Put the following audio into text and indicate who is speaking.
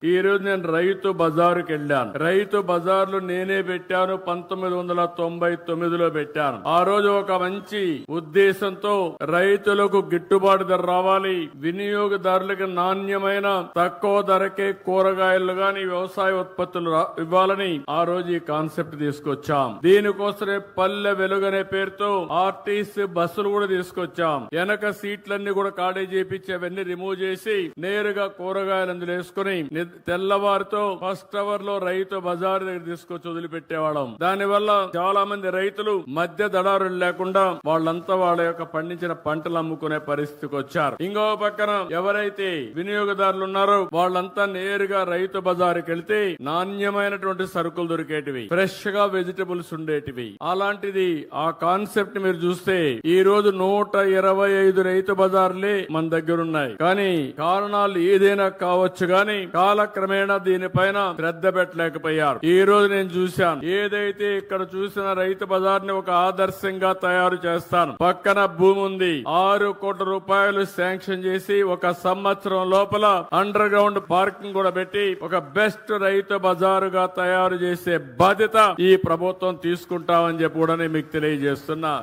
Speaker 1: ఈ రోజు నేను రైతు బజారుకి వెళ్ళాను. రైతు బజార్లు నేనే పెట్టాను, 1999లో పెట్టాను. ఆ రోజు ఒక మంచి ఉద్దేశంతో రైతులకు గిట్టుబాటు ధర రావాలి, వినియోగదారులకు నాణ్యమైన తక్కువ ధరకే కూరగాయలు గాని వ్యవసాయ ఉత్పత్తులు ఇవ్వాలని ఆ రోజు ఈ కాన్సెప్ట్ తీసుకొచ్చాం. దీనికోసమే పల్లె వెలుగనే పేరుతో ఆర్టీసీ బస్సులు కూడా తీసుకొచ్చాం. వెనక సీట్లన్నీ కూడా ఖాళీ చేపించి అవన్నీ రిమూవ్ చేసి నేరుగా కూరగాయలు అందులో వేసుకుని తెల్లవారితో ఫస్ట్ అవర్ లో రైతు బజార్ దగ్గర తీసుకొచ్చి వదిలిపెట్టేవాళ్ళం. దానివల్ల చాలా మంది రైతులు మధ్య దళారులు లేకుండా వాళ్ళంతా వాళ్ళ యొక్క పండించిన పంటలు అమ్ముకునే పరిస్థితికి వచ్చారు. ఇంకో పక్కన ఎవరైతే వినియోగదారులు ఉన్నారో వాళ్ళంతా నేరుగా రైతు బజారుకి వెళ్తే నాణ్యమైనటువంటి సరుకులు దొరికేటివి, ఫ్రెష్ గా వెజిటబుల్స్ ఉండేటివి. అలాంటిది ఆ కాన్సెప్ట్ మీరు చూస్తే ఈ రోజు 125 రైతు బజార్లే మన దగ్గర ఉన్నాయి. కానీ కారణాలు ఏదైనా కావచ్చు గాని కాలక్రమేణా దీనిపైన శ్రద్ధ పెట్టలేకపోయారు. ఈ రోజు నేను చూశాను, ఏదైతే ఇక్కడ చూసిన రైతు బజార్ ని ఒక ఆదర్శంగా తయారు చేస్తాను. పక్కన భూమి ఉంది, 6 కోట్ల రూపాయలు శాంక్షన్ చేసి ఒక సంవత్సరం లోపల అండర్ గ్రౌండ్ పార్కింగ్ కూడా పెట్టి ఒక బెస్ట్ రైతు బజారుగా తయారు చేసే బాధ్యత ఈ ప్రభుత్వం తీసుకుంటామని చెప్పి కూడా మీకు తెలియజేస్తున్నా.